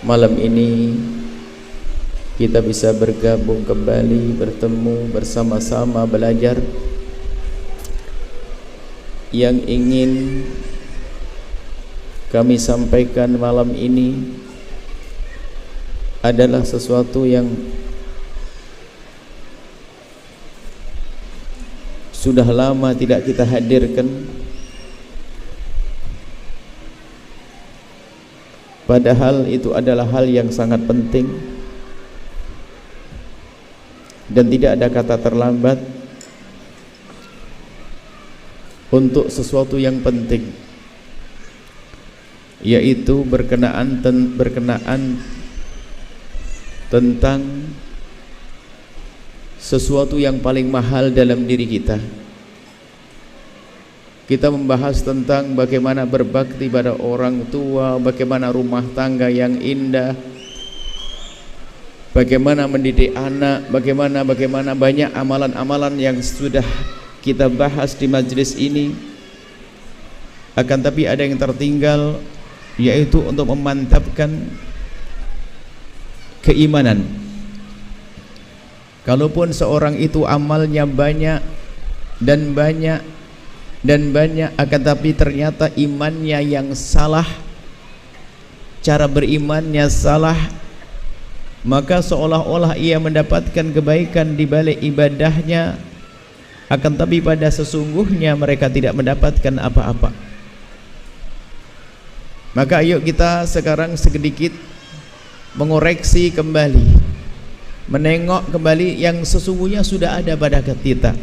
malam ini kita bisa bergabung kembali, bertemu bersama-sama belajar. Yang ingin kami sampaikan malam ini adalah sesuatu yang sudah lama tidak kita hadirkan, padahal itu adalah hal yang sangat penting dan tidak ada kata terlambat untuk sesuatu yang penting, yaitu berkenaan tentang sesuatu yang paling mahal dalam diri kita. Kita membahas tentang bagaimana berbakti pada orang tua, bagaimana rumah tangga yang indah, bagaimana mendidik anak, bagaimana banyak amalan-amalan yang sudah kita bahas di majelis ini. Akan tapi ada yang tertinggal, yaitu untuk memantapkan keimanan. Kalaupun seorang itu amalnya banyak, akan tapi ternyata imannya yang salah, cara berimannya salah, maka seolah-olah ia mendapatkan kebaikan di balik ibadahnya, akan tapi pada sesungguhnya mereka tidak mendapatkan apa-apa. Maka ayo kita sekarang sedikit mengoreksi kembali, menengok kembali yang sesungguhnya sudah ada pada kita.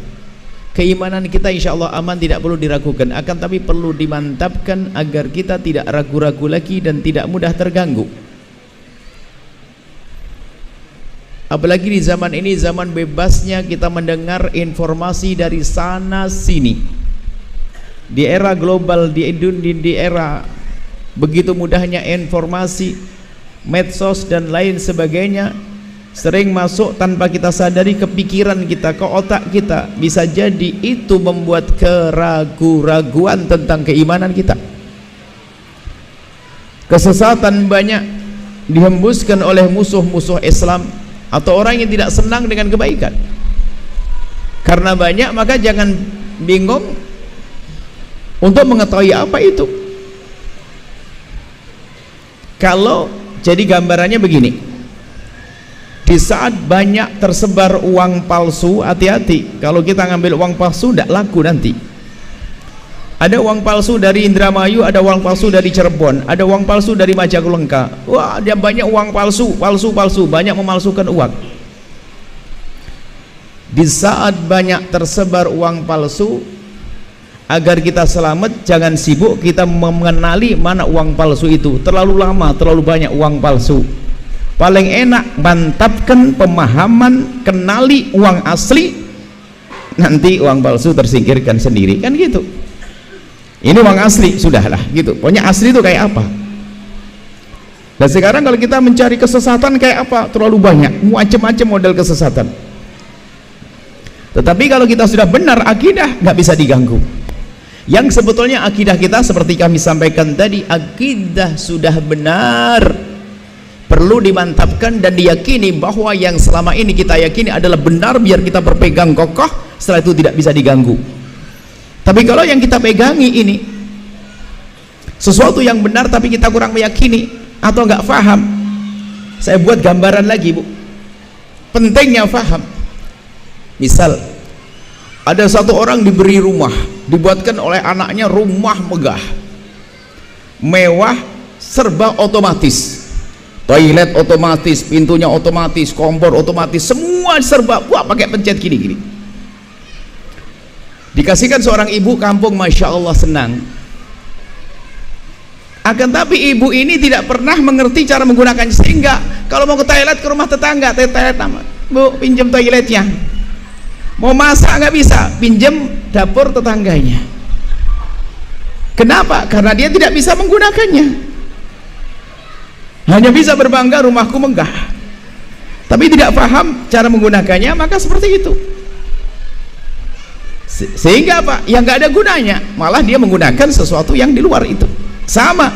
Keimanan kita insya Allah aman, tidak perlu diragukan, akan tapi perlu dimantapkan agar kita tidak ragu-ragu lagi dan tidak mudah terganggu. Apalagi di zaman ini, zaman bebasnya kita mendengar informasi dari sana sini. Di era global, di era begitu mudahnya informasi, medsos dan lain sebagainya, sering masuk tanpa kita sadari ke pikiran kita, ke otak kita. Bisa jadi itu membuat keraguan-raguan tentang keimanan kita. Kesesatan banyak dihembuskan oleh musuh-musuh Islam atau orang yang tidak senang dengan kebaikan. Karena banyak, maka jangan bingung untuk mengetahui apa itu. Kalau jadi gambarannya begini, di saat banyak tersebar uang palsu, hati-hati. Kalau kita ngambil uang palsu tidak laku nanti. Ada uang palsu dari Indramayu, ada uang palsu dari Cirebon, ada uang palsu dari Majalengka. Wah, dia banyak uang palsu, banyak memalsukan uang. Di saat banyak tersebar uang palsu, agar kita selamat, jangan sibuk kita mengenali mana uang palsu itu. Terlalu lama, terlalu banyak uang palsu. Paling enak mantapkan pemahaman, kenali uang asli, nanti uang palsu tersingkirkan sendiri, kan gitu. Ini uang asli, sudahlah gitu. Pokoknya asli itu kayak apa. Dan sekarang kalau kita mencari kesesatan kayak apa, terlalu banyak, macam-macam model kesesatan. Tetapi kalau kita sudah benar akidah, nggak bisa diganggu. Yang sebetulnya akidah kita seperti kami sampaikan tadi, akidah sudah benar, perlu dimantapkan dan diyakini bahwa yang selama ini kita yakini adalah benar, biar kita berpegang kokoh, setelah itu tidak bisa diganggu. Tapi kalau yang kita pegangi ini sesuatu yang benar tapi kita kurang meyakini atau nggak faham, saya buat gambaran lagi, Bu, pentingnya faham. Misal ada satu orang diberi rumah, dibuatkan oleh anaknya rumah megah, mewah, serba otomatis, toilet otomatis, pintunya otomatis, kompor otomatis, semua serba, wah, pakai pencet gini-gini. Dikasihkan seorang ibu kampung, masya Allah senang. Akan tapi ibu ini tidak pernah mengerti cara menggunakannya, sehingga kalau mau ke toilet ke rumah tetangga, Bu, pinjam toiletnya. Mau masak nggak bisa, pinjam dapur tetangganya. Kenapa? Karena dia tidak bisa menggunakannya, hanya bisa berbangga rumahku megah, tapi tidak paham cara menggunakannya, maka seperti itu. Sehingga apa? Yang nggak ada gunanya, malah dia menggunakan sesuatu yang di luar itu. Sama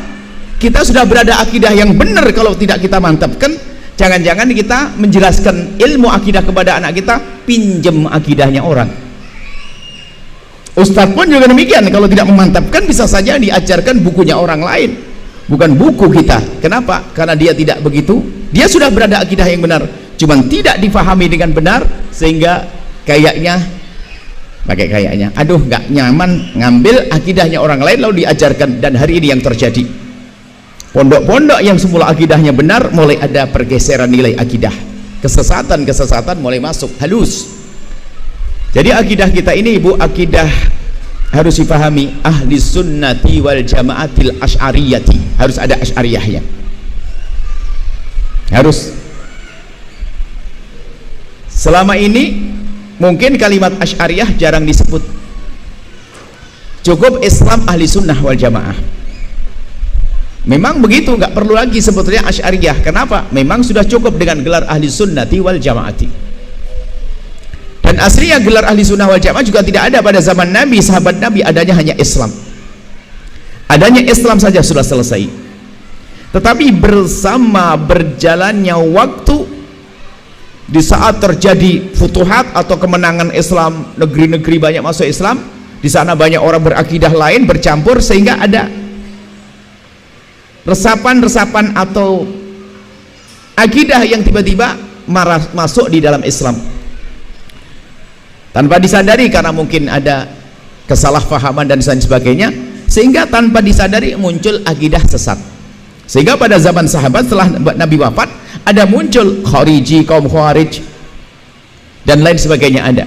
kita sudah berada akidah yang benar. Kalau tidak kita mantapkan, jangan-jangan kita menjelaskan ilmu akidah kepada anak kita, pinjem akidahnya orang. Ustadz pun juga demikian, kalau tidak memantapkan bisa saja diajarkan bukunya orang lain, bukan buku kita. Kenapa? Karena dia tidak begitu, dia sudah berada akidah yang benar, cuman tidak difahami dengan benar, sehingga kayaknya aduh nggak nyaman ngambil akidahnya orang lain lalu diajarkan. Dan hari ini yang terjadi, pondok-pondok yang semula akidahnya benar mulai ada pergeseran nilai akidah, kesesatan mulai masuk halus. Jadi akidah kita ini, Ibu, akidah harus dipahami ahli sunnati wal jamaatil asy'ariyati, harus ada asy'ariyahnya, harus. Selama ini mungkin kalimat asy'ariyah jarang disebut, cukup Islam ahli sunnah wal jamaah. Memang begitu, nggak perlu lagi sebetulnya asy'ariyah. Kenapa? Memang sudah cukup dengan gelar ahli sunnati wal jamaati. Dan aslinya gelar ahli sunnah wal jamaah juga tidak ada pada zaman Nabi, sahabat Nabi, adanya hanya Islam. Adanya Islam saja sudah selesai. Tetapi bersama berjalannya waktu, di saat terjadi futuhat atau kemenangan Islam, negeri-negeri banyak masuk Islam, di sana banyak orang berakidah lain bercampur, sehingga ada resapan-resapan atau akidah yang tiba-tiba masuk di dalam Islam tanpa disadari, karena mungkin ada kesalahpahaman dan sebagainya, sehingga tanpa disadari muncul akidah sesat. Sehingga pada zaman sahabat setelah Nabi wafat, ada muncul Khariji, kaum Khawarij dan lain sebagainya ada.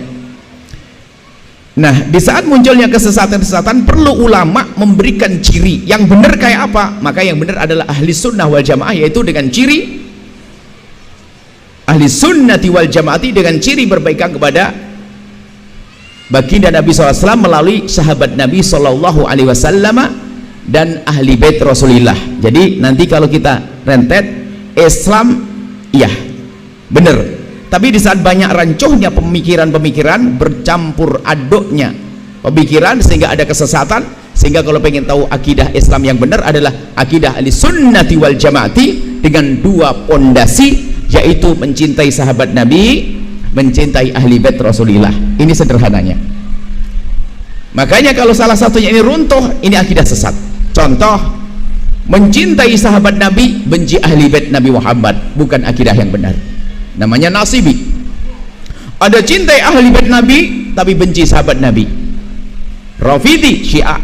Nah, di saat munculnya kesesatan-kesesatan, perlu ulama memberikan ciri yang benar kayak apa. Maka yang benar adalah ahli sunnah wal jamaah, yaitu dengan ciri ahli sunnati wal jamaati, dengan ciri berpegang kepada baginda Nabi SAW melalui sahabat Nabi SAW dan ahli bait Rasulullah. Jadi nanti kalau kita rentet Islam, iya benar, tapi di saat banyak rancuhnya pemikiran-pemikiran, bercampur aduknya pemikiran, sehingga ada kesesatan. Sehingga kalau pengen tahu akidah Islam yang benar adalah akidah ahli sunnati wal jamaati dengan dua pondasi, yaitu mencintai sahabat Nabi, mencintai ahli bait Rasulullah. Ini sederhananya. Makanya kalau salah satunya ini runtuh, ini akidah sesat. Contoh, mencintai sahabat Nabi, benci ahli bait Nabi Muhammad, bukan akidah yang benar, namanya nasibi. Ada cintai ahli bait Nabi tapi benci sahabat Nabi, Rafidi, Syiah.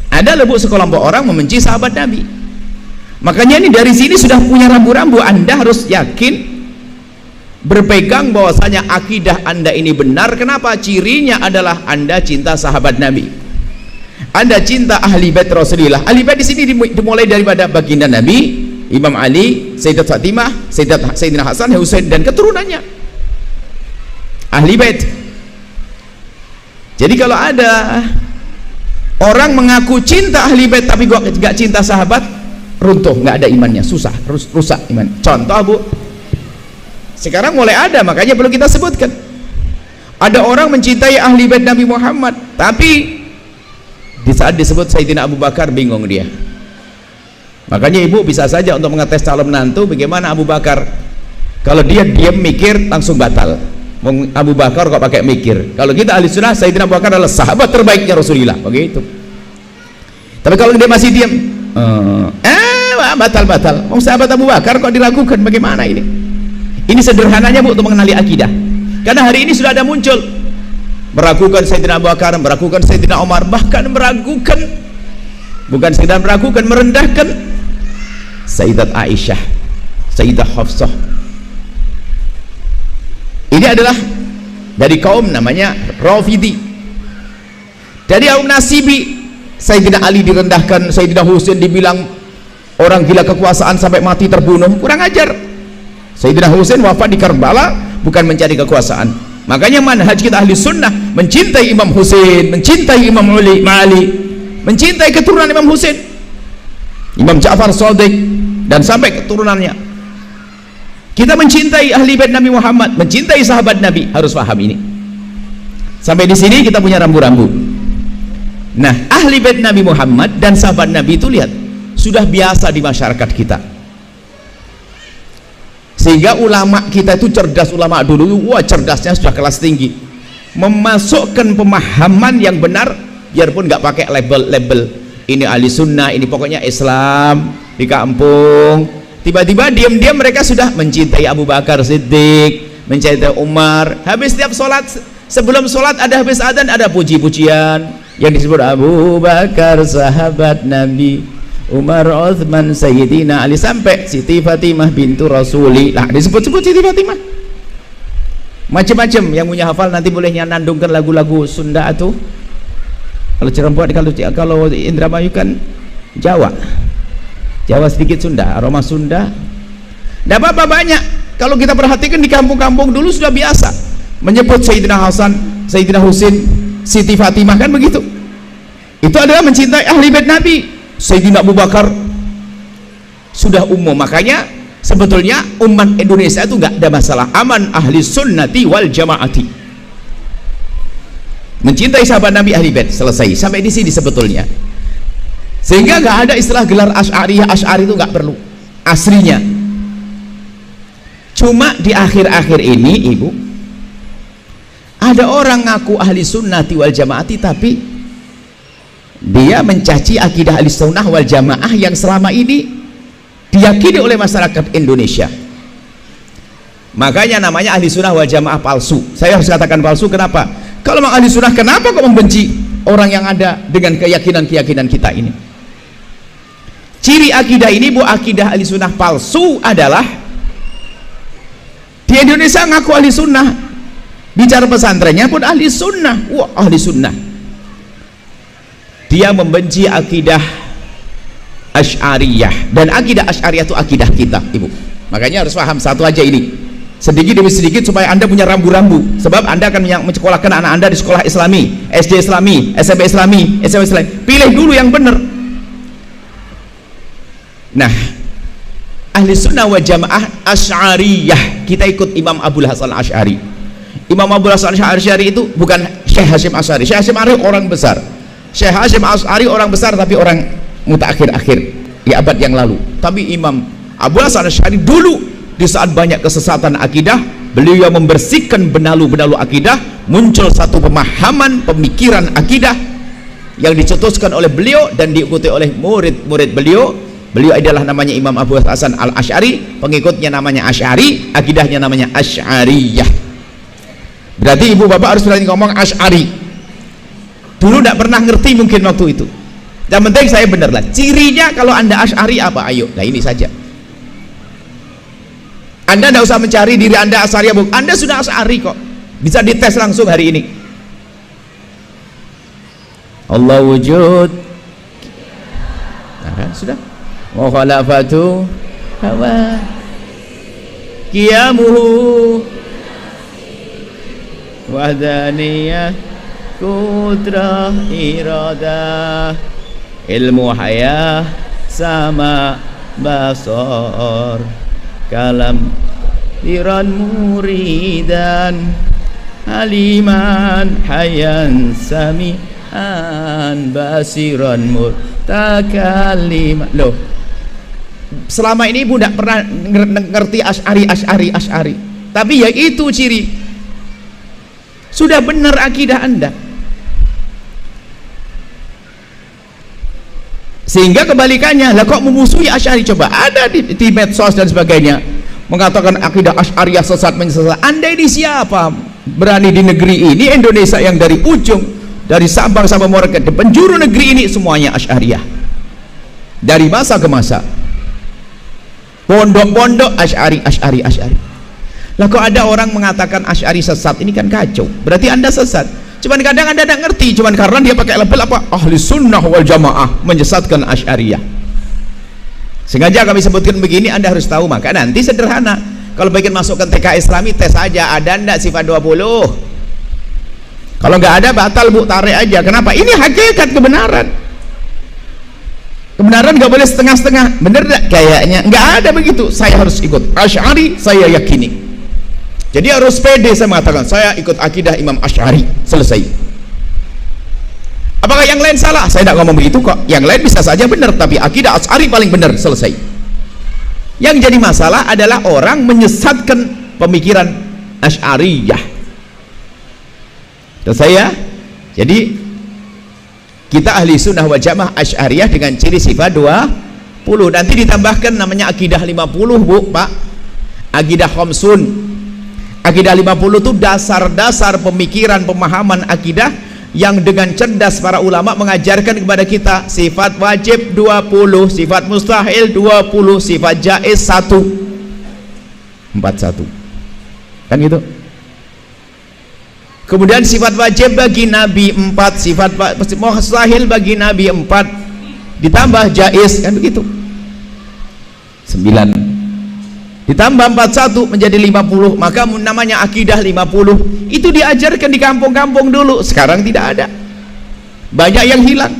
Ada lebih sekelompok orang membenci sahabat Nabi. Makanya ini dari sini sudah punya rambu-rambu. Anda harus yakin, berpegang bahwasanya akidah Anda ini benar. Kenapa? Cirinya adalah Anda cinta sahabat Nabi, Anda cinta ahli bait Rasulullah. Ahli bait di sini dimulai daripada baginda Nabi, Imam Ali, Sayyidat Fatimah, Sayyidina Hasan, Husain dan keturunannya, ahli bait. Jadi kalau ada orang mengaku cinta ahli bait tapi gak cinta sahabat, runtuh, nggak ada imannya, susah, rusak iman. Contoh, Bu, sekarang mulai ada, makanya perlu kita sebutkan. Ada orang mencintai ahli bait Nabi Muhammad, tapi di saat disebut Sayyidina Abu Bakar bingung dia. Makanya ibu bisa saja untuk mengetes calon menantu bagaimana Abu Bakar. Kalau dia diam mikir langsung batal. Abu Bakar kok pakai mikir. Kalau kita ahli sunnah, Sayyidina Abu Bakar adalah sahabat terbaiknya Rasulullah, begitu. Tapi kalau dia masih diam, batal. Sahabat Abu Bakar kok diragukan, bagaimana ini? Ini sederhananya, Bu, untuk mengenali akidah. Karena hari ini sudah ada muncul meragukan Sayyidina Abu Bakar, meragukan Sayyidina Umar, bahkan meragukan, bukan sekedar meragukan, merendahkan Sayyidat Aisyah, Sayyidah Hafsah. Ini adalah dari kaum namanya Rafidi. Dari kaum Nasibi, Sayyidina Ali direndahkan, Sayyidina Husain dibilang orang gila kekuasaan sampai mati terbunuh, kurang ajar. Sayyidina Husain wafat di Karbala bukan mencari kekuasaan. Makanya manhaj kita ahli sunnah mencintai Imam Husain, mencintai Imam Ali, mencintai keturunan Imam Husain, Imam Ja'far Shadiq dan sampai keturunannya. Kita mencintai ahli bait Nabi Muhammad, mencintai sahabat Nabi, harus paham ini. Sampai di sini kita punya rambu-rambu. Nah, ahli bait Nabi Muhammad dan sahabat Nabi itu lihat, sudah biasa di masyarakat kita, sehingga ulama kita itu cerdas. Ulama dulu, wah cerdasnya sudah kelas tinggi, memasukkan pemahaman yang benar, biarpun nggak pakai label-label ini ahli sunnah, ini pokoknya Islam di kampung. Tiba-tiba diam-diam mereka sudah mencintai Abu Bakar Siddiq, mencintai Umar. Habis setiap sholat, sebelum sholat ada habis adzan ada puji-pujian yang disebut Abu Bakar sahabat Nabi, Umar Uthman Sayyidina Ali, sampai Siti Fatimah bintu Rasuli. Lah disebut-sebut Siti Fatimah. Macam-macam. Yang punya hafal nanti boleh nyanandungkan lagu-lagu Sunda itu. Kalau Cirebon, kalau Indramayu kan Jawa. Jawa sedikit Sunda, aroma Sunda. Tidak apa-apa banyak. Kalau kita perhatikan di kampung-kampung dulu sudah biasa menyebut Sayyidina Hasan, Sayyidina Husin, Siti Fatimah, kan begitu. Itu adalah mencintai ahli bait Nabi. Sayyidina Abu Bakar sudah umum. Makanya sebetulnya umat Indonesia itu nggak ada masalah, aman, ahli sunnati wal jamaati, mencintai sahabat Nabi, ahli bait, selesai sampai di sini sebetulnya. Sehingga nggak ada istilah gelar Asy'ariyah. Asy'ari itu nggak perlu aslinya. Cuma di akhir-akhir ini, ibu, ada orang ngaku ahli sunnati wal jamaati tapi dia mencaci akidah ahli sunnah wal jamaah yang selama ini diyakini oleh masyarakat Indonesia. Makanya namanya ahli sunnah wal jamaah palsu. Saya harus katakan palsu. Kenapa? Kalau memang ahli sunnah, kenapa kok membenci orang yang ada dengan keyakinan-keyakinan kita ini? Ciri akidah ini, bu, akidah ahli sunnah palsu adalah di Indonesia ngaku ahli sunnah, bicara pesantrennya pun ahli sunnah. Wah, ahli sunnah. Dia membenci akidah Asy'ariyah, dan akidah Asy'ariyah itu akidah kita, ibu. Makanya harus paham satu aja ini, sedikit demi sedikit, supaya anda punya rambu-rambu. Sebab anda akan menyekolahkan anak anda di sekolah Islami, SD Islami, SMP Islami, SMA Islami. Pilih dulu yang benar. Nah, ahli sunnah wa jamaah Asy'ariyah, kita ikut Imam Abul Hasan Asy'ari. Imam Abul Hasan Asy'ari itu bukan Syekh Hasyim Asy'ari. Syekh Hasyim Asy'ari orang besar. Syekh Hasyim Asy'ari orang besar tapi orang mutaakhir-akhir di abad yang lalu. Tapi Imam Abul Hasan Asy'ari dulu, di saat banyak kesesatan akidah, beliau membersihkan benalu-benalu akidah, muncul satu pemahaman, pemikiran akidah yang dicetuskan oleh beliau dan diikuti oleh murid-murid beliau. Beliau adalah namanya Imam Abu Hasan Al-Asy'ari, pengikutnya namanya Asy'ari, akidahnya namanya Asy'ariyah. Berarti ibu bapak harus berani ngomong Asy'ari. Dulu tidak pernah ngerti mungkin waktu itu. Yang penting saya benar lah. Cirinya kalau anda Asy'ari apa? Ayo, nah ini saja. Anda tidak usah mencari diri anda Asy'ari, anda sudah Asy'ari kok. Bisa dites langsung hari ini. Allah wujud. Nah, kan sudah. Mukhalafatu hawa qiyamuhu wahdaniyah kudrah iradah ilmu hayah sama basar kalam tiran muridan haliman hayan sami'an basiran mutakalliman. Loh, selama ini ibu tidak pernah ngerti Asy'ari, tapi ya itu ciri. Sudah benar akidah anda. Sehingga kebalikannya, lah kok memusuhi Asy'ari? Coba ada di medsos dan sebagainya mengatakan akidah Asy'ariyah sesat, menyesat. Anda ini siapa berani di negeri ini, Indonesia yang dari ujung, dari Sabang sampai Merauke, di penjuru negeri ini semuanya Asy'ariyah, dari masa ke masa, pondok-pondok Asy'ari. Lah kok ada orang mengatakan Asy'ari sesat? Ini kan kacau. Berarti anda sesat. Cuman kadang anda tidak ngerti, cuman karena dia pakai label apa? Ahli sunnah wal jamaah, menyesatkan Asy'ariyah. Sengaja kami sebutkan begini, anda harus tahu. Maka nanti sederhana, kalau bagian masukkan TK Islami, tes aja ada ndak sifat 20. Kalau nggak ada, batal bu, tarik aja. Kenapa? Ini hakikat kebenaran. Kebenaran nggak boleh setengah-setengah. Bener nggak? Kayaknya nggak ada begitu. Saya harus ikut Asy'ari, saya yakini. Jadi harus pede saya mengatakan saya ikut akidah Imam Asy'ari, selesai. Apakah apakah yang lain salah? Saya tidak ngomong begitu kok, yang lain bisa saja benar, tapi akidah Asy'ari paling benar, selesai. Yang jadi masalah adalah orang menyesatkan pemikiran Asy'ariyah. Selesai ya? Jadi kita ahli sunnah wal jamaah Asy'ariyah dengan ciri sifat 20, nanti ditambahkan namanya akidah 50 Bu, Pak. Akidah khamsun. Akidah 50 itu dasar-dasar pemikiran pemahaman akidah yang dengan cerdas para ulama mengajarkan kepada kita sifat wajib 20, sifat mustahil 20, sifat jaiz 1, 41 kan gitu. Kemudian sifat wajib bagi Nabi 4, sifat mustahil bagi Nabi 4, ditambah jaiz kan begitu 9, ditambah 41 menjadi 50, maka namanya akidah 50. Itu diajarkan di kampung-kampung dulu, sekarang tidak ada, banyak yang hilang.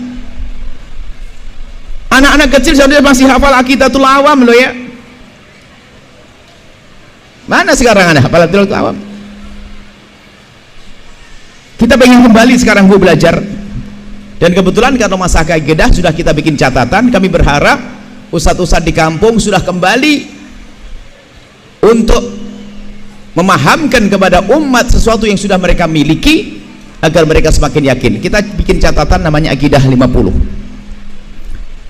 Anak-anak kecil sudah masih hafal Aqidatul Awam loh ya. Mana sekarang anak hafal Aqidatul Awam? Kita pengen kembali sekarang Bu belajar, dan kebetulan karena masalah akidah sudah kita bikin catatan. Kami berharap ustadz-ustadz di kampung sudah kembali untuk memahamkan kepada umat sesuatu yang sudah mereka miliki agar mereka semakin yakin. Kita bikin catatan namanya akidah 50.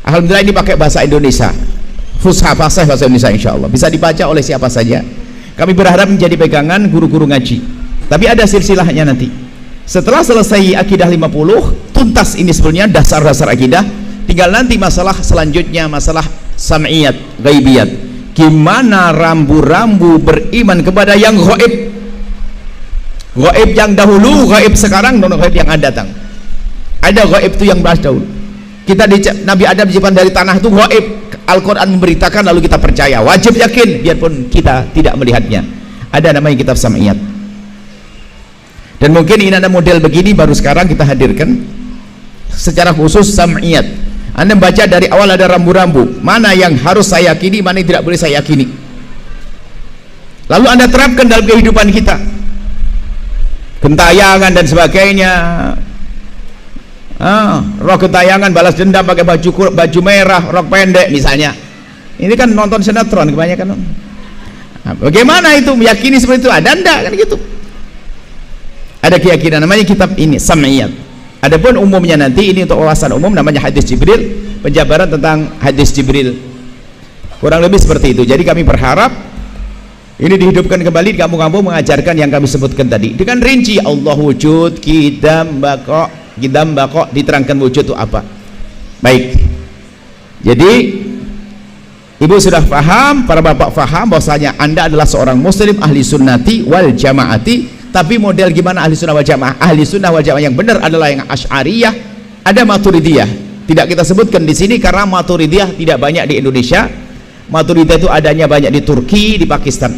Alhamdulillah ini pakai bahasa Indonesia, fusha fasih bahasa Indonesia, insya Allah bisa dibaca oleh siapa saja. Kami berharap menjadi pegangan guru-guru ngaji, tapi ada silsilahnya nanti. Setelah selesai akidah 50 tuntas, ini sebenarnya dasar-dasar akidah, tinggal nanti masalah selanjutnya, masalah sam'iyat, ghaibiyat. Gimana rambu-rambu beriman kepada yang gaib, gaib yang dahulu, gaib sekarang, non gaib yang akan datang. Ada gaib itu yang bahas dahulu. Kita Nabi Adam diciptakan dari tanah itu gaib, Al-Quran memberitakan lalu kita percaya, wajib yakin biarpun kita tidak melihatnya. Ada namanya kitab sam'iyat, dan mungkin ini ada model begini baru sekarang kita hadirkan secara khusus sam'iyat. Anda baca dari awal ada rambu-rambu, mana yang harus saya yakini, mana yang tidak boleh saya yakini, lalu Anda terapkan dalam kehidupan kita. Gentayangan dan sebagainya, rok gentayangan balas dendam pakai baju merah, rok pendek misalnya, ini kan nonton sinetron kebanyakan. Bagaimana itu meyakini seperti itu? Ada enggak kan gitu? Ada keyakinan, namanya kitab ini sam'iyat. Adapun umumnya nanti ini untuk wawasan umum namanya hadis Jibril, penjabaran tentang hadis Jibril, kurang lebih seperti itu. Jadi kami berharap ini dihidupkan kembali di kampung-kampung, mengajarkan yang kami sebutkan tadi dengan rinci. Allah wujud, kidam bako, diterangkan wujud itu apa. Baik, jadi ibu sudah paham, para bapak paham bahwasanya Anda adalah seorang muslim ahli sunnati wal jamaati. Tapi model gimana ahli sunnah wal jamaah? Ahli sunnah wal jamaah yang benar adalah yang Asy'ariyah, ada Maturidiyah. Tidak kita sebutkan di sini karena Maturidiyah tidak banyak di Indonesia. Maturidiyah itu adanya banyak di Turki, di Pakistan.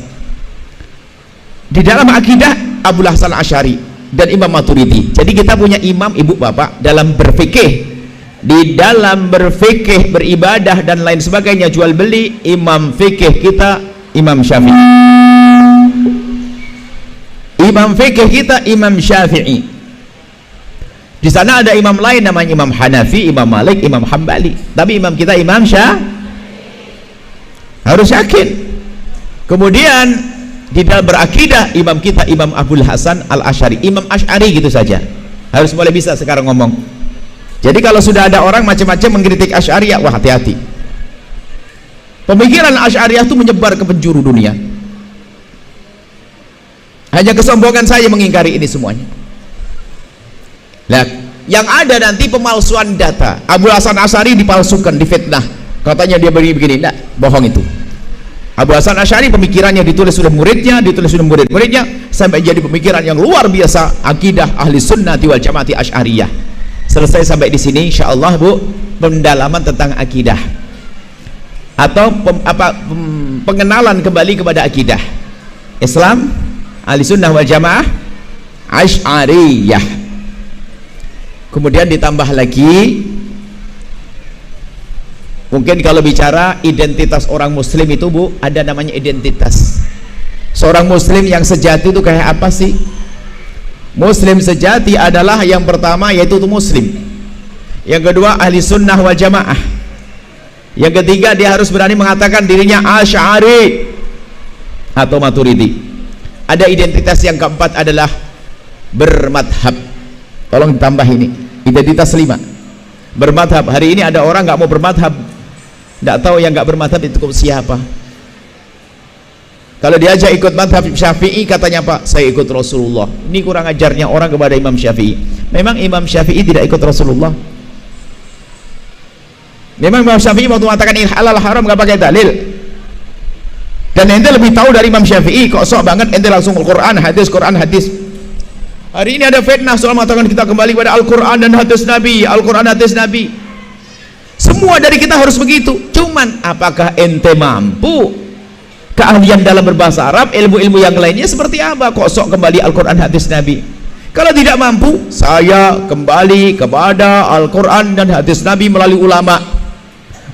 Di dalam akidah Abul Hasan Asy'ari dan Imam Maturidi. Jadi kita punya imam ibu bapak dalam berfikih. Di dalam berfikih, beribadah dan lain sebagainya, jual beli, imam fikih kita Imam Syafi'i. Imam fikih kita Imam Syafi'i. Di sana ada imam lain namanya Imam Hanafi, Imam Malik, Imam Hambali. Tapi imam kita Imam Syafi'i. Harus yakin. Kemudian di dalam berakidah imam kita Imam Abul Hasan Al-Asy'ari, Imam Asy'ari gitu saja. Harus mulai bisa sekarang ngomong. Jadi kalau sudah ada orang macam-macam mengkritik Asy'ariyah, wah hati-hati. Pemikiran Asy'ariyah itu menyebar ke penjuru dunia. Hanya kesombongan saya mengingkari ini semuanya. Nah, yang ada nanti pemalsuan data. Abul Hasan Asy'ari dipalsukan, difitnah. Katanya dia begini-begini. Nah, bohong itu. Abul Hasan Asy'ari pemikirannya ditulis oleh muridnya, ditulis oleh murid-muridnya, sampai jadi pemikiran yang luar biasa, akidah ahli sunnati wal jamaati Asy'ariyah. Selesai sampai di sini insyaallah Bu, pendalaman tentang akidah atau pengenalan kembali kepada akidah Islam ahli sunnah wal jamaah Asy'ariyah. Kemudian ditambah lagi, mungkin kalau bicara identitas orang muslim itu Bu, ada namanya identitas. Seorang muslim yang sejati itu kayak apa sih? Muslim sejati adalah yang pertama yaitu itu muslim. Yang kedua ahli sunnah wal jamaah. Yang ketiga dia harus berani mengatakan dirinya Asy'ari atau Maturidi. Ada identitas yang keempat adalah bermadhab. Tolong ditambah ini, identitas 5. Bermadhab. Hari ini ada orang nggak mau bermadhab, nggak tahu yang nggak bermadhab itu siapa. Kalau diajak ikut madhab Syafi'i, katanya Pak, saya ikut Rasulullah. Ini kurang ajarnya orang kepada Imam Syafi'i. Memang Imam Syafi'i tidak ikut Rasulullah? Memang Imam Syafi'i waktu mengatakan ini halal haram nggak pakai dalil? Dan ente lebih tahu dari Imam Syafi'i, kok sok banget ente langsung Al-Quran hadis, Quran hadis. Hari ini ada fitnah soal mengatakan kita kembali pada Al-Quran dan hadis Nabi, Al-Quran hadis Nabi. Semua dari kita harus begitu. Cuman apakah ente mampu? Keahlian dalam berbahasa Arab, ilmu-ilmu yang lainnya seperti apa? Kok sok kembali Al-Quran hadis Nabi? Kalau tidak mampu, saya kembali kepada Al-Quran dan hadis Nabi melalui ulama.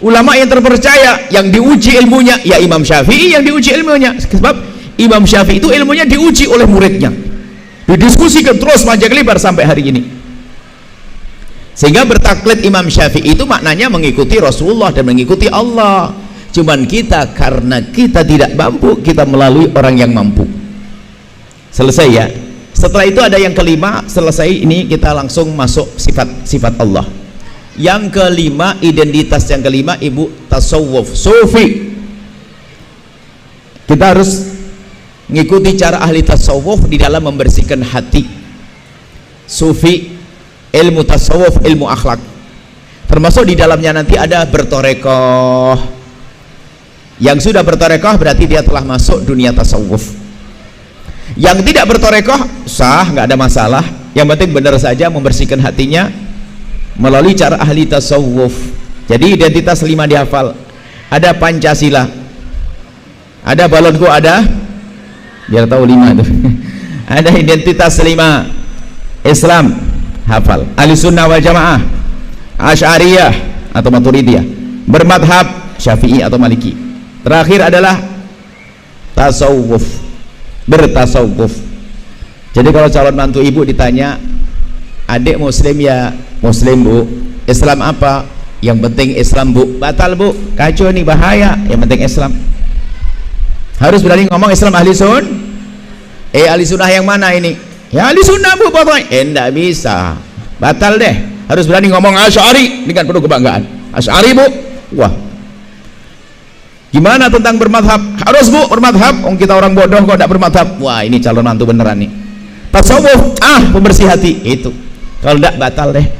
Ulama yang terpercaya, yang diuji ilmunya, ya Imam Syafi'i yang diuji ilmunya. Sebab Imam Syafi'i itu ilmunya diuji oleh muridnya, didiskusikan terus panjang lebar sampai hari ini. Sehingga bertaklid Imam Syafi'i itu maknanya mengikuti Rasulullah dan mengikuti Allah. Cuman kita karena kita tidak mampu, kita melalui orang yang mampu. Selesai ya. Setelah itu ada yang kelima. Selesai ini kita langsung masuk sifat-sifat Allah. Yang kelima, identitas yang kelima, ibu, tasawuf, sufi. Kita harus mengikuti cara ahli tasawuf di dalam membersihkan hati. Sufi, ilmu tasawuf, ilmu akhlak. Termasuk di dalamnya nanti ada bertorekoh. Yang sudah bertorekoh berarti dia telah masuk dunia tasawuf. Yang tidak bertorekoh sah, nggak ada masalah. Yang penting benar saja membersihkan hatinya melalui cara ahli tasawuf. Jadi identitas 5 dihafal. Ada Pancasila, ada balonku, ada biar tahu 5 itu. Ada identitas 5. Islam hafal, ahli sunnah wal jamaah, Asy'ariyah atau Maturidiyah, bermadhab Syafi'i atau Maliki. Terakhir adalah tasawuf, bertasawuf. Jadi kalau calon mantu ibu ditanya, adik muslim ya? Muslim bu. Islam apa? Yang penting Islam bu. Batal bu, kacau nih, bahaya. Yang penting Islam. Harus berani ngomong Islam ahli sun. Ahli sunnah yang mana ini? Ya ahli sunnah bu pokoknya. Enggak bisa, batal deh. Harus berani ngomong Asy'ari dengan penuh kebanggaan. Asy'ari bu. Wah, gimana tentang bermadhab? Harus bu bermadhab. Kita orang bodoh kok tidak bermadhab. Wah, ini calon mantu beneran nih. Tasawuf, pembersih hati itu. Kalau tidak batal deh.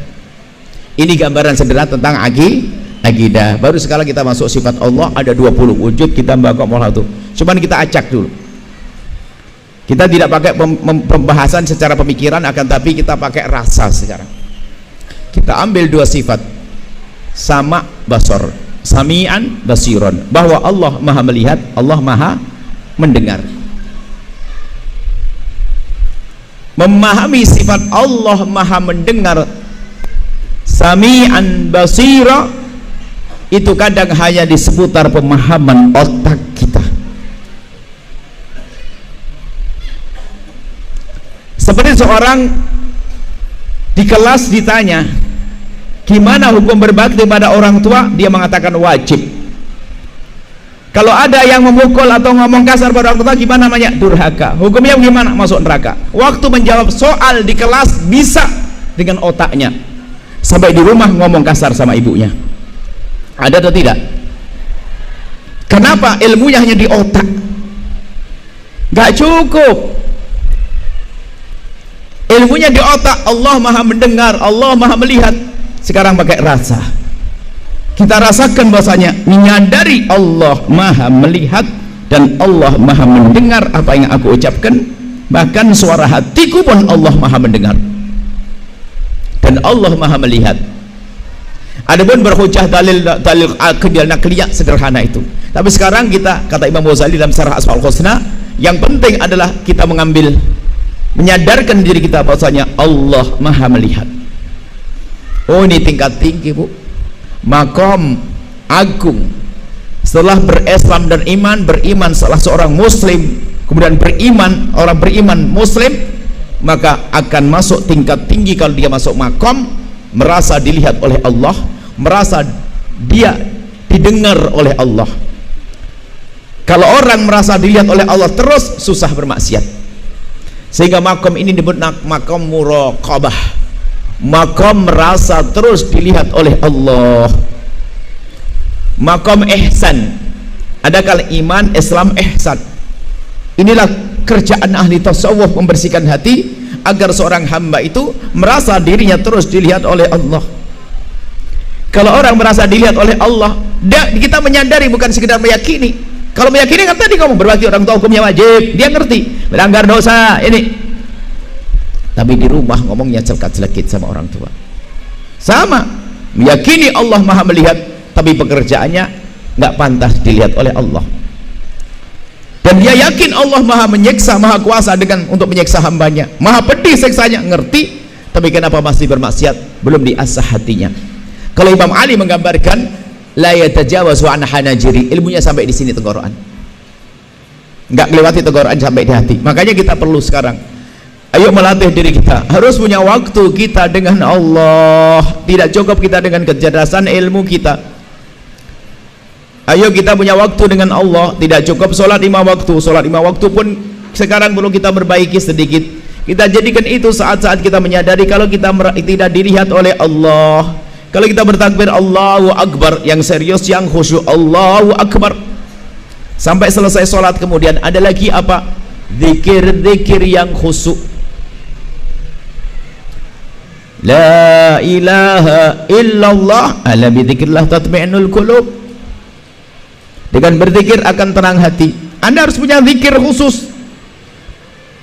Ini gambaran sederhana tentang akidah. Baru sekarang kita masuk sifat Allah. Ada 20 wujud, kita bakal mulai itu. Cuman kita acak dulu. Kita tidak pakai pembahasan secara pemikiran, akan tapi kita pakai rasa sekarang. Kita ambil 2 sifat, sama basor, sami'an basiron, bahwa Allah maha melihat, Allah maha mendengar. Memahami sifat Allah maha mendengar, sami'an basira, itu kadang hanya di seputar pemahaman otak kita. Seperti seorang di kelas ditanya, gimana hukum berbakti pada orang tua? Dia mengatakan wajib. Kalau ada yang memukul atau ngomong kasar pada orang tua, gimana namanya? Durhaka. Hukumnya gimana? Masuk neraka. Waktu menjawab soal di kelas bisa dengan otaknya, sampai di rumah ngomong kasar sama ibunya. Ada atau tidak? Kenapa? Ilmunya hanya di otak. Gak cukup. Ilmunya di otak. Allah maha mendengar, Allah maha melihat. Sekarang pakai rasa. Kita rasakan bahasanya, menyadari Allah maha melihat dan Allah maha mendengar apa yang aku ucapkan. Bahkan suara hatiku pun Allah maha mendengar dan Allah maha melihat. Adapun berhujah dalil akidiyah nakliyah sederhana itu. Tapi sekarang kita, kata Imam Ghazali dalam Syarah Asmaul Husna, yang penting adalah kita mengambil, menyadarkan diri kita bahwasanya Allah maha melihat. Oh, ini tingkat tinggi bu, makom agung. Setelah berislam dan iman, beriman setelah seorang muslim, kemudian beriman, orang beriman muslim, maka akan masuk tingkat tinggi. Kalau dia masuk makom, merasa dilihat oleh Allah, merasa dia didengar oleh Allah. Kalau orang merasa dilihat oleh Allah terus, susah bermaksiat. Sehingga makom ini disebut makom muraqabah, makom merasa terus dilihat oleh Allah. Makom ihsan, ada kala iman, Islam, ihsan. Inilah kerjaan ahli tasawuf, membersihkan hati agar seorang hamba itu merasa dirinya terus dilihat oleh Allah. Kalau orang merasa dilihat oleh Allah, kita menyadari, bukan sekedar meyakini. Kalau meyakini kan tadi kamu berbakti orang tua hukumnya wajib, dia ngerti, melanggar dosa ini. Tapi di rumah ngomongnya celak-celekit sama orang tua. Sama, meyakini Allah maha melihat, tapi pekerjaannya nggak pantas dilihat oleh Allah. Dan dia yakin Allah maha menyiksa, maha kuasa untuk menyiksa hambanya, maha pedih siksanya, ngerti, tapi kenapa masih bermaksiat? Belum diasah hatinya. Kalau Imam Ali menggambarkan la yatajawazu an hanajiri, ilmunya sampai di sini tenggorokan, nggak melewati tenggorokan, sampai di hati. Makanya kita perlu sekarang, ayo melatih diri kita, harus punya waktu kita dengan Allah. Tidak cukup kita dengan kecerdasan ilmu kita. Ayo kita punya waktu dengan Allah. Tidak cukup sholat 5 waktu. Sholat 5 waktu pun sekarang perlu kita perbaiki sedikit. Kita jadikan itu saat-saat kita menyadari kalau kita tidak dilihat oleh Allah. Kalau kita bertakbir Allahu Akbar, yang serius, yang khusyuk, Allahu Akbar, sampai selesai sholat. Kemudian ada lagi apa? Zikir-zikir yang khusyuk. La ilaha illallah, ala bidzikrillah tatma'innul qulub. Dengan berzikir akan tenang hati. Anda harus punya zikir khusus,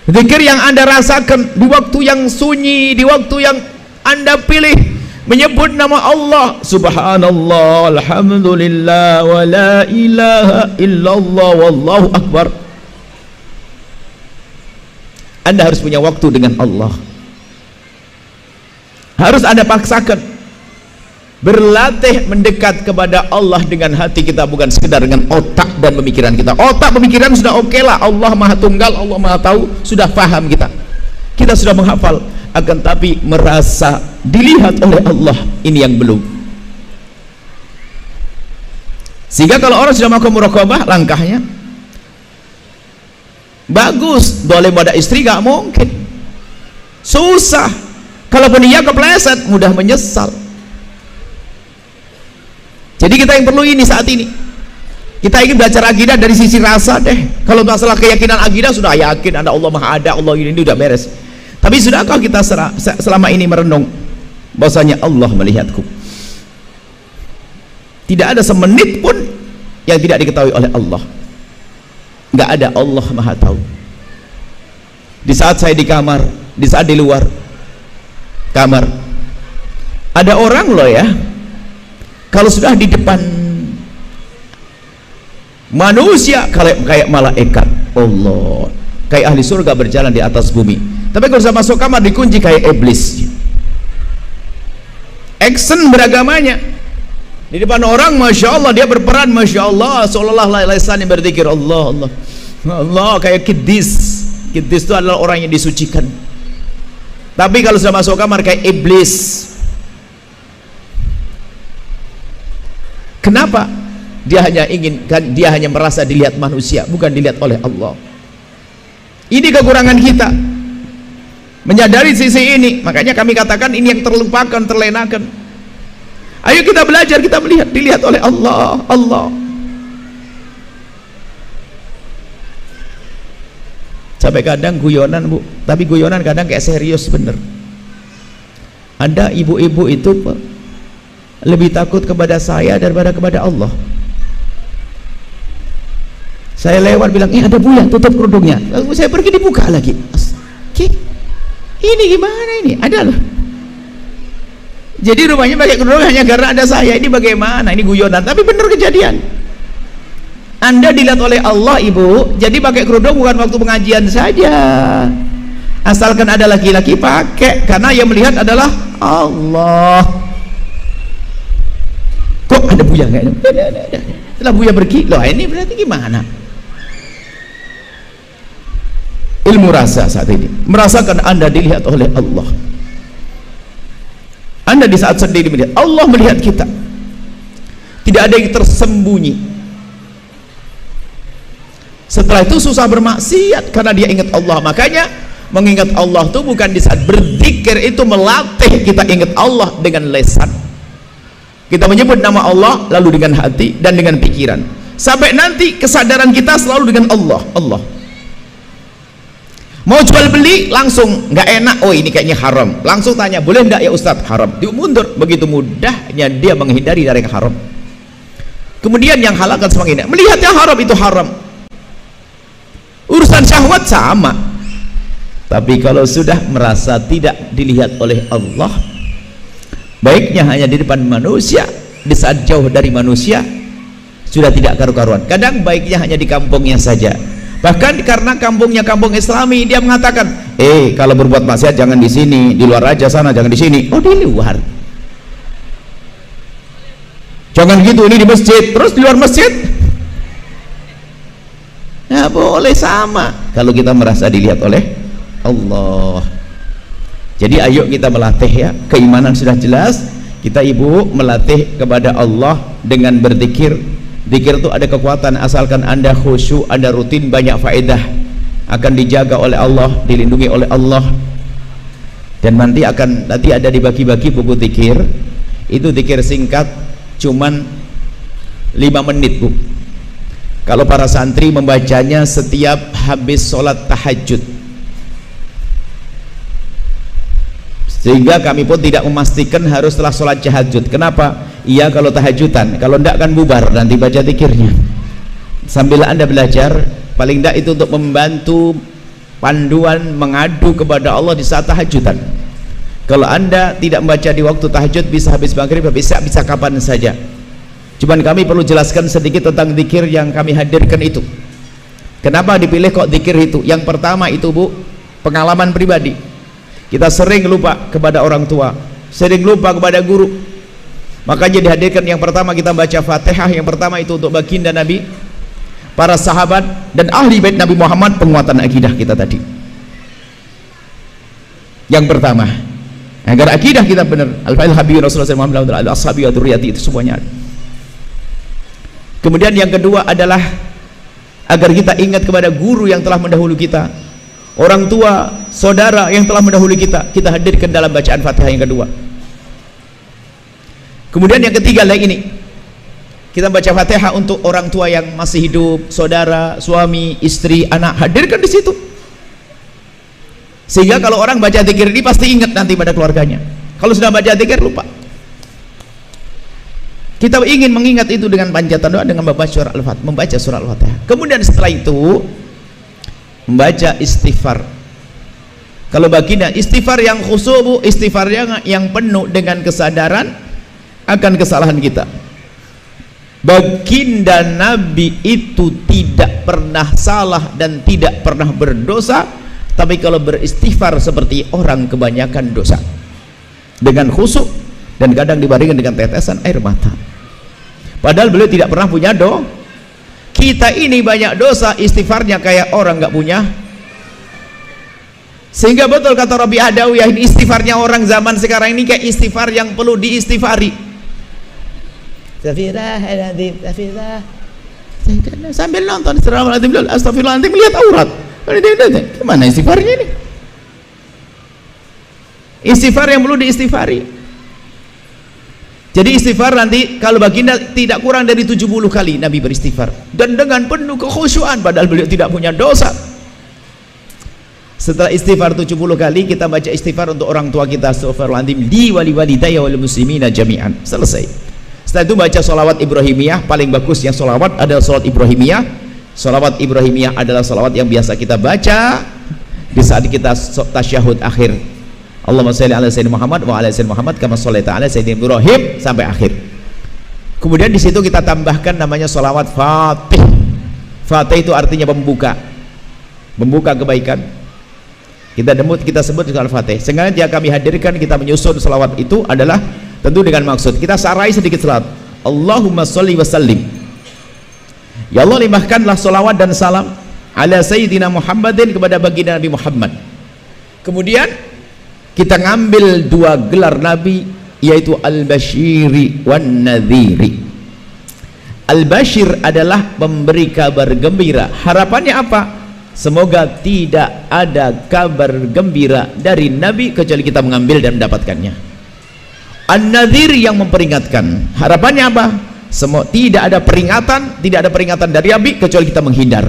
zikir yang Anda rasakan di waktu yang sunyi, di waktu yang Anda pilih, menyebut nama Allah, subhanallah, alhamdulillah, wa la ilaha illallah, wallahu akbar. Anda harus punya waktu dengan Allah, harus Anda paksakan. Berlatih mendekat kepada Allah dengan hati kita, bukan sekedar dengan otak dan pemikiran kita. Otak pemikiran sudah oke lah, Allah maha tunggal, Allah maha tahu, sudah paham kita sudah menghafal. Akan tapi merasa dilihat oleh Allah, ini yang belum. Sehingga kalau orang sudah melakukan muraqabah, langkahnya bagus. Boleh pada istri gak mungkin, susah. Kalaupun dia kepleset, mudah menyesal. Jadi kita yang perlu ini saat ini, kita ingin belajar akidah dari sisi rasa deh. Kalau masalah keyakinan akidah sudah yakin ada Allah maha ada, Allah ini udah beres. Tapi sudahkah kita selama ini merenung bahwasanya Allah melihatku? Tidak ada semenit pun yang tidak diketahui oleh Allah. Nggak ada, Allah maha tahu. Di saat saya di kamar, di saat di luar kamar, ada orang loh ya, kalau sudah di depan manusia kayak malaikat Allah, kayak ahli surga berjalan di atas bumi. Tapi kalau sudah masuk kamar dikunci kayak iblis. Action beragamanya di depan orang, masya Allah, dia berperan masya Allah, seolah-olah lisannya berzikir Allah, Allah, Allah, kayak kidis. Kidis itu adalah orang yang disucikan. Tapi kalau sudah masuk kamar kayak iblis. Kenapa? Dia hanya merasa dilihat manusia, bukan dilihat oleh Allah. Ini kekurangan kita, menyadari sisi ini. Makanya kami katakan ini yang terlupakan, terlenakan. Ayo kita belajar, kita melihat, dilihat oleh Allah. Allah. Sampai kadang guyonan bu, tapi guyonan kadang kayak serius bener. Ada ibu-ibu itu lebih takut kepada saya daripada kepada Allah. Saya lewat bilang, ada buaya, tutup kerudungnya. Lalu saya pergi dibuka lagi. Ini gimana ini? Ada loh. Jadi rumahnya pakai kerudung hanya karena ada saya. Ini bagaimana? Ini guyonan, tapi benar kejadian. Anda dilihat oleh Allah ibu, jadi pakai kerudung bukan waktu pengajian saja. Asalkan ada laki-laki pakai, karena yang melihat adalah Allah. Kok ada buaya kayaknya? Ada. Setelah buaya pergi, loh ini berarti gimana? Ilmu rasa saat ini, merasakan Anda dilihat oleh Allah. Anda di saat sedih melihat, Allah melihat kita. Tidak ada yang tersembunyi. Setelah itu susah bermaksiat karena dia ingat Allah. Makanya mengingat Allah itu bukan di saat berzikir, itu melatih kita ingat Allah dengan lisan. Kita menyebut nama Allah lalu dengan hati dan dengan pikiran. Sampai nanti kesadaran kita selalu dengan Allah. Allah. Mau jual beli langsung nggak enak, oh ini kayaknya haram, langsung tanya boleh nggak ya Ustadz, haram, dia mundur. Begitu mudahnya dia menghindari dari yang haram. Kemudian yang halal kan semakin melihat yang haram itu haram. Urusan syahwat sama. Tapi kalau sudah merasa tidak dilihat oleh Allah, baiknya hanya di depan manusia, di saat jauh dari manusia sudah tidak karu-karuan. Kadang baiknya hanya di kampungnya saja. Bahkan karena kampungnya kampung Islami, dia mengatakan, kalau berbuat maksiat jangan di sini, di luar aja sana, jangan di sini. Oh, di luar. Jangan gitu, ini di masjid, terus di luar masjid. Ya boleh sama. Kalau kita merasa dilihat oleh Allah. Jadi ayo kita melatih ya, keimanan sudah jelas. Kita ibu melatih kepada Allah dengan berzikir. Zikir itu ada kekuatan asalkan Anda khusyuk, Anda rutin, banyak faedah, akan dijaga oleh Allah, dilindungi oleh Allah. Dan nanti ada dibagi-bagi buku zikir. Itu zikir singkat, cuman 5 menit Bu. Kalau para santri membacanya setiap habis sholat tahajud, sehingga kami pun tidak memastikan harus setelah sholat tahajud. Kenapa? Iya kalau tahajudan, kalau tidak kan bubar nanti baca zikirnya. Sambil Anda belajar, paling tidak itu untuk membantu panduan mengadu kepada Allah di saat tahajudan. Kalau Anda tidak membaca di waktu tahajud, bisa habis maghrib, bisa kapan saja. Cuman kami perlu jelaskan sedikit tentang zikir yang kami hadirkan itu. Kenapa dipilih kok zikir itu? Yang pertama itu Bu, pengalaman pribadi. Kita sering lupa kepada orang tua, sering lupa kepada guru. Makanya dihadirkan yang pertama kita baca Fatihah, yang pertama itu untuk baginda Nabi, para sahabat dan ahli bait Nabi Muhammad, penguatan akidah kita tadi. Yang pertama, agar akidah kita benar. Al-Fatihah Habibur Rasulullah Muhammad al-Ashabi wa dzurriyyati, itu semuanya. Kemudian yang kedua adalah agar kita ingat kepada guru yang telah mendahului kita, orang tua, saudara yang telah mendahului kita, kita hadirkan dalam bacaan Fatihah yang kedua. Kemudian yang ketiga adalah ini, kita baca Fatihah untuk orang tua yang masih hidup, saudara, suami, istri, anak, hadirkan di situ. Sehingga kalau orang baca zikir ini pasti ingat nanti pada keluarganya. Kalau sudah baca zikir lupa. Kita ingin mengingat itu dengan panjatan doa, dengan membaca surah Al-Fatihah, membaca surah Al-Fatihah. Kemudian setelah itu membaca istighfar. Kalau baginda istighfar yang khusyuk Bu, istighfar yang penuh dengan kesadaran akan kesalahan kita. Baginda Nabi itu tidak pernah salah dan tidak pernah berdosa, tapi kalau beristighfar seperti orang kebanyakan dosa, dengan khusyuk dan kadang dibaringkan dengan tetesan air mata. Padahal beliau tidak pernah punya dosa. Kita ini banyak dosa, istighfarnya kayak orang nggak punya. Sehingga betul kata Rabi Adawiyah, ini istighfarnya orang zaman sekarang ini kayak istighfar yang perlu diistighfari. Astagfirullah, sambil nonton astagfirullahaladzim, melihat aurat. Gimana istighfarnya ini? Istighfar yang perlu diistighfari. Jadi istighfar nanti kalau baginda tidak kurang dari 70 kali Nabi beristighfar, dan dengan penuh kekhusyuan, padahal beliau tidak punya dosa. Setelah istighfar 70 kali, kita baca istighfar untuk orang tua kita, astaghfirullahaladzim li wali walidayya wal muslimina jami'an. Selesai. Setelah itu baca sholawat Ibrahimiyah. Paling bagusnya sholawat adalah sholawat Ibrahimiyah. Sholawat Ibrahimiyah adalah sholawat yang biasa kita baca di saat kita tasyahud akhir. Allahumma sholli ala sayyidina Muhammad wa ala sayyidina Muhammad kama shallaita ala sayyidina Ibrahim, sampai akhir. Kemudian di situ kita tambahkan namanya sholawat Fatih. Fatih itu artinya membuka kebaikan. Kita sebut Al-Fatih. Sengaja kami hadirkan, kita menyusun sholawat itu adalah tentu dengan maksud kita sarai sedikit salat. Allahumma sholli wa sallim, ya Allah limpahkanlah salawat dan salam ala sayyidina Muhammadin, kepada baginda Nabi Muhammad. Kemudian kita ngambil 2 gelar Nabi yaitu al-basyiri wan nadhiri. Al-basyir adalah memberi kabar gembira. Harapannya apa? Semoga tidak ada kabar gembira dari Nabi kecuali kita mengambil dan mendapatkannya. An-nadhir yang memperingatkan. Harapannya apa? Tidak ada peringatan dari Nabi kecuali kita menghindar.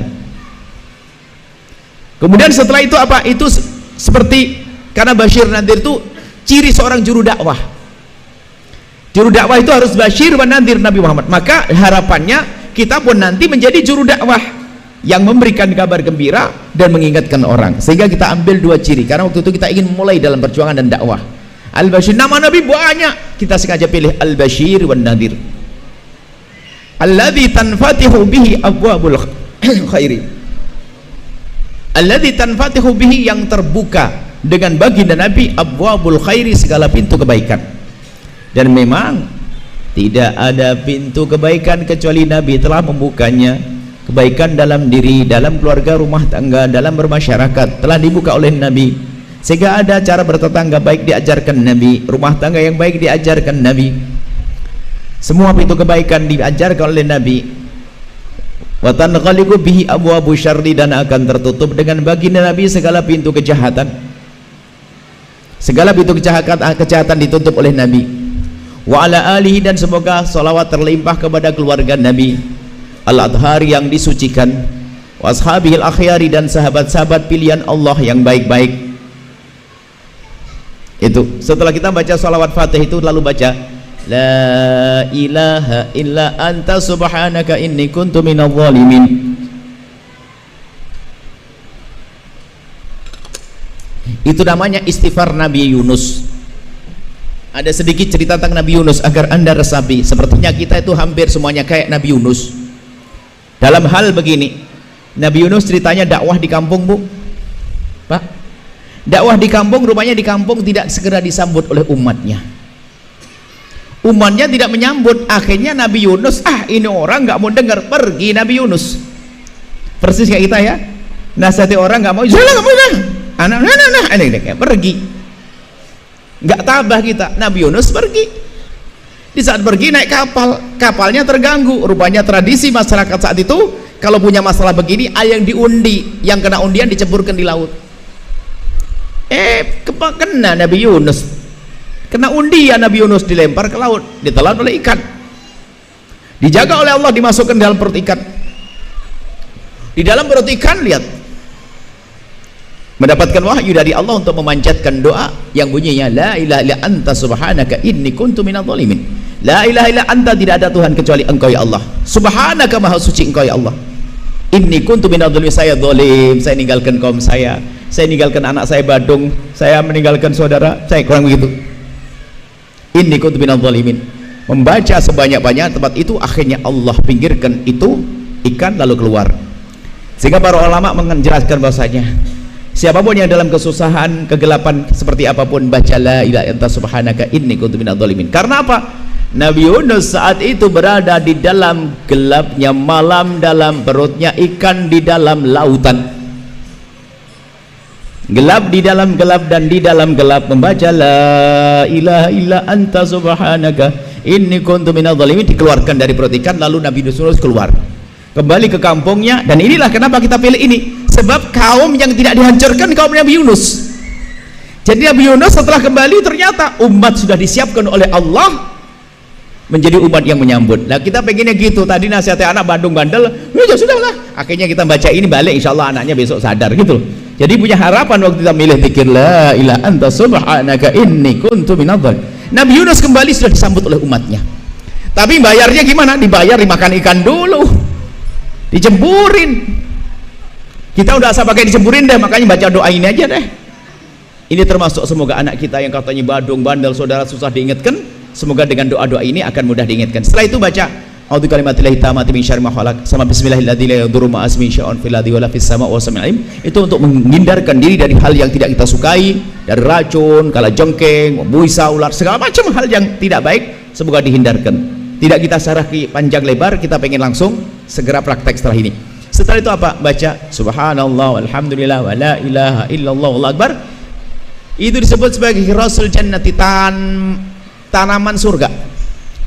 Kemudian setelah itu apa? Itu seperti, karena basyir nadhir itu ciri seorang juru dakwah. Juru dakwah itu harus basyir wa nadhir Nabi Muhammad. Maka harapannya kita pun nanti menjadi juru dakwah yang memberikan kabar gembira dan mengingatkan orang. Sehingga kita ambil dua ciri, karena waktu itu kita ingin mulai dalam perjuangan dan dakwah. Al-basyir, nama Nabi banyak, kita sengaja pilih al-basyir wa nadhir. Alladzi tanfatihu bihi abwabul khairi. Alladzi tanfatihu bihi, yang terbuka dengan baginda Nabi abwabul khairi, segala pintu kebaikan. Dan memang tidak ada pintu kebaikan kecuali Nabi telah membukanya. Kebaikan dalam diri, dalam keluarga, rumah tangga, dalam bermasyarakat telah dibuka oleh Nabi. Sehingga ada cara bertetangga baik diajarkan Nabi, rumah tangga yang baik diajarkan Nabi. Semua pintu kebaikan diajarkan oleh Nabi. Wa tanqaliqu bihi abwabu syarri, dan akan tertutup dengan baginda Nabi segala pintu kejahatan. Segala pintu kejahatan ditutup oleh Nabi. Wa ala alihi, dan semoga salawat terlimpah kepada keluarga Nabi al-adhar yang disucikan, wa ashabihil akhyari, dan sahabat-sahabat pilihan Allah yang baik-baik. Itu setelah kita baca salawat Fatih itu lalu baca la ilaha illa anta subhanaka inni kuntu minadh dhalimin. Itu namanya istighfar Nabi Yunus. Ada sedikit cerita tentang Nabi Yunus agar anda resapi. Sepertinya kita itu hampir semuanya kayak Nabi Yunus dalam hal begini. Nabi Yunus ceritanya dakwah di kampung, Bu, Pak. Dakwah di kampung, rupanya di kampung tidak segera disambut oleh umatnya. Umatnya tidak menyambut. Akhirnya Nabi Yunus, ini orang nggak mau dengar, pergi Nabi Yunus. Persis kayak kita ya, nasihati orang nggak mau, jalan nggak mau, anak pergi. Nggak tabah kita. Nabi Yunus pergi. Di saat pergi naik kapal, kapalnya terganggu. Rupanya tradisi masyarakat saat itu kalau punya masalah begini, ada yang diundi, yang kena undian diceburkan di laut. Kena Nabi Yunus, kena undian. Nabi Yunus dilempar ke laut, ditelan oleh ikan, dijaga oleh Allah, dimasukkan dalam perut ikan. Di dalam perut ikan, lihat, mendapatkan wahyu dari Allah untuk memanjatkan doa yang bunyinya la ilaha illa anta subhanaka inni kuntu minadh dhalimin. La ilaha illa anta, tidak ada Tuhan kecuali Engkau ya Allah. Subhanaka, maha suci Engkau ya Allah. Inni kuntu minadh dhalimin, saya zalim, saya meninggalkan kaum saya meninggalkan anak saya Badung, saya meninggalkan saudara saya, kurang begitu. Inni kuntu minadh dhalimin. Membaca sebanyak-banyak tempat itu, akhirnya Allah pinggirkan itu ikan lalu keluar. Sehingga para ulama menjelaskan bahwasanya siapapun yang dalam kesusahan, kegelapan seperti apapun, baca la ilaha illa anta subhanaka inni kuntu minadh dhalimin. Karena apa? Nabi Yunus saat itu berada di dalam gelapnya malam, dalam perutnya ikan, di dalam lautan. Gelap di dalam gelap dan di dalam gelap, membaca la ilaha illa anta subhanaka inni kuntu minadh dhalimin, dikeluarkan dari perut ikan. Lalu Nabi Yunus keluar kembali ke kampungnya. Dan inilah kenapa kita pilih ini, sebab kaum yang tidak dihancurkan kaum Nabi Yunus. Jadi Nabi Yunus setelah kembali ternyata umat sudah disiapkan oleh Allah menjadi umat yang menyambut. Nah kita pengennya gitu. Tadi nasihatnya anak Bandung bandel, ya sudahlah, akhirnya kita baca ini balik, insya Allah anaknya besok sadar gitu. Jadi punya harapan waktu kita milih zikir la ilaha anta subhanaka inni kuntu minadh dhalimin. Nabi Yunus kembali sudah disambut oleh umatnya. Tapi bayarnya gimana? Dibayar dimakan ikan dulu, dicemburin. Kita udah asal pakai dicemburin deh, makanya baca doa ini aja deh. Ini termasuk semoga anak kita yang katanya Badung bandel saudara susah diingatkan, semoga dengan doa-doa ini akan mudah diingatkan. Setelah itu baca a'udzu kalimatillahi tammati min syarri ma khalaq, sama bismillahirrahmanirrahim la yadurru ma ismihi syai'un fil ardi wala fis sama' wa sami'il alim. Itu untuk menghindarkan diri dari hal yang tidak kita sukai, dari racun, kalajengking, buisa, ular, segala macam hal yang tidak baik, semoga dihindarkan. Tidak kita syarah panjang lebar, kita pengen langsung segera praktek setelah ini. Setelah itu apa? Baca subhanallah walhamdulillah wa la ilaha illallah wallahu akbar. Itu disebut sebagai rasul jannati, tanaman surga.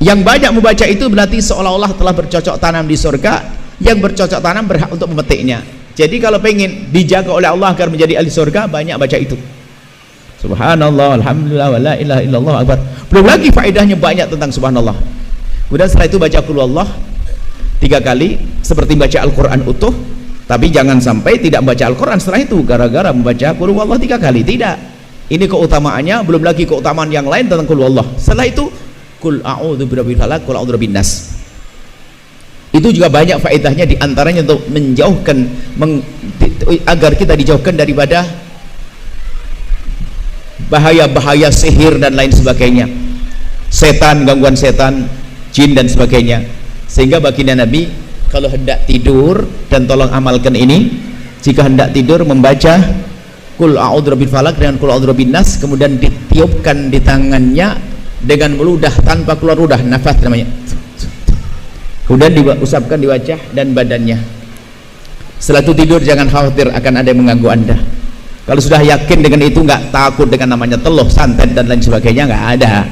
Yang banyak membaca itu berarti seolah-olah telah bercocok tanam di surga. Yang bercocok tanam berhak untuk memetiknya. Jadi kalau pengen dijaga oleh Allah agar menjadi ahli surga, banyak baca itu. Subhanallah, alhamdulillah, wa la ilaha illallah akbar. Belum lagi faedahnya banyak tentang subhanallah. Kemudian setelah itu baca qul huwallah 3 kali seperti baca Al-Quran utuh. Tapi jangan sampai tidak membaca Al-Quran setelah itu gara-gara membaca qul huwallah 3 kali. Tidak. Ini keutamaannya, belum lagi keutamaan yang lain tentang qul huwallah. Setelah itu qul a'udzu birabbil falaq, qul a'udzu birabbin nas. Itu juga banyak faedahnya, diantaranya untuk menjauhkan agar kita dijauhkan daripada bahaya-bahaya sihir dan lain sebagainya, setan, gangguan setan, jin dan sebagainya. Sehingga baginda Nabi kalau hendak tidur, dan tolong amalkan ini, jika hendak tidur membaca qul a'udzu birabbil falaq dengan qul a'udzu birabbin nas, kemudian ditiupkan di tangannya dengan meludah tanpa keluar ludah, nafas namanya, kemudian diusapkan di wajah dan badannya. Setelah itu tidur, jangan khawatir akan ada yang mengganggu anda. Kalau sudah yakin dengan itu, nggak takut dengan namanya teluh, santet dan lain sebagainya, nggak ada.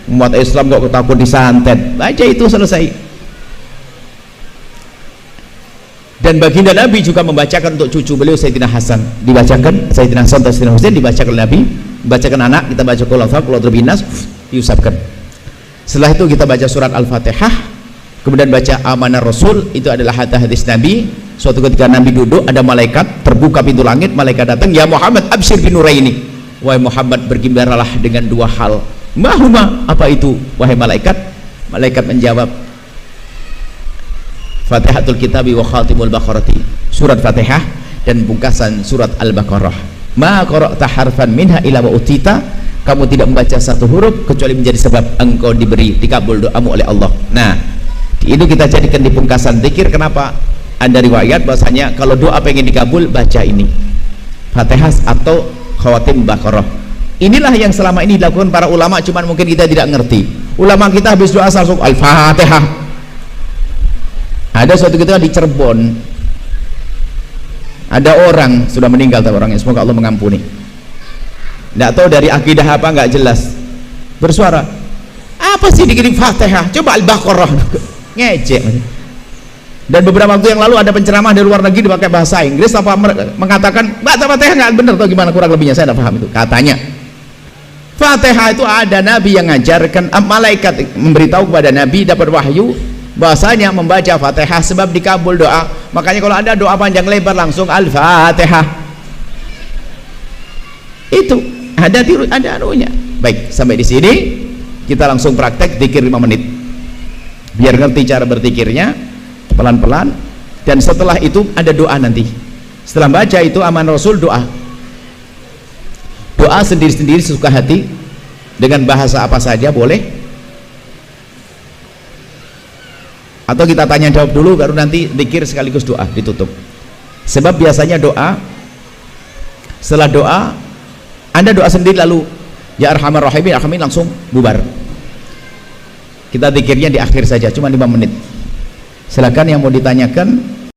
Umat Islam nggak takut disantet, baca itu selesai. Dan baginda Nabi juga membacakan untuk cucu beliau Sayyidina Hasan, dibacakan Sayyidina Hasan atau Sayyidina Husain, dibacakan Nabi, dibacakan anak, kita baca qul a'udzu birabbin nas, diusapkan. Setelah itu kita baca surat Al-Fatihah, kemudian baca amanah Rasul, itu adalah hadis Nabi. Suatu ketika Nabi duduk, ada malaikat, terbuka pintu langit, malaikat datang, ya Muhammad absyir binuraini, wahai Muhammad bergembiralah dengan 2 hal. Mahuma, apa itu wahai malaikat? Malaikat menjawab, Fatihatul Kitabi wa Khatimul Baqarati, surat Fatihah dan pungkasan surat Al-Baqarah. Ma qara'ta harfan minha illa wa utita, kamu tidak membaca satu huruf kecuali menjadi sebab engkau diberi, dikabul doamu oleh Allah. Nah, itu kita jadikan di pungkasan zikir. Kenapa? Ada riwayat bahasanya kalau doa pengen dikabul, baca ini Fatihah atau Khawatim Baqarah. Inilah yang selama ini dilakukan para ulama, cuman mungkin kita tidak ngerti. Ulama kita habis doa langsung Al-Fatihah. Ada suatu ketika di Cirebon, ada orang sudah meninggal, tahu orangnya, semoga Allah mengampuni. Tidak tahu dari akidah apa, nggak jelas, bersuara, apa sih dikirim Fatihah, coba Al-Baqarah, ngecek. Dan beberapa waktu yang lalu ada penceramah dari luar negeri dipakai bahasa Inggris, apa mengatakan baca Fatihah nggak benar atau gimana, kurang lebihnya saya tidak paham itu. Katanya Fatihah itu ada Nabi yang ngajarkan, malaikat memberitahu kepada Nabi, dapat wahyu bahasanya membaca Fatihah sebab dikabul doa. Makanya kalau ada doa panjang lebar langsung Al-Fatihah. Itu ada anunya. Baik, sampai di sini kita langsung praktek zikir 5 menit. Biar ngerti cara berzikirnya pelan-pelan, dan setelah itu ada doa nanti. Setelah baca itu aman Rasul, doa sendiri-sendiri sesuka hati dengan bahasa apa saja boleh, atau kita tanya jawab dulu baru nanti zikir sekaligus doa ditutup. Sebab biasanya doa, setelah doa Anda doa sendiri lalu ya Arhamar Rahimin, Arhamin, langsung bubar. Kita zikirnya di akhir saja, cuma 5 menit. Silakan yang mau ditanyakan.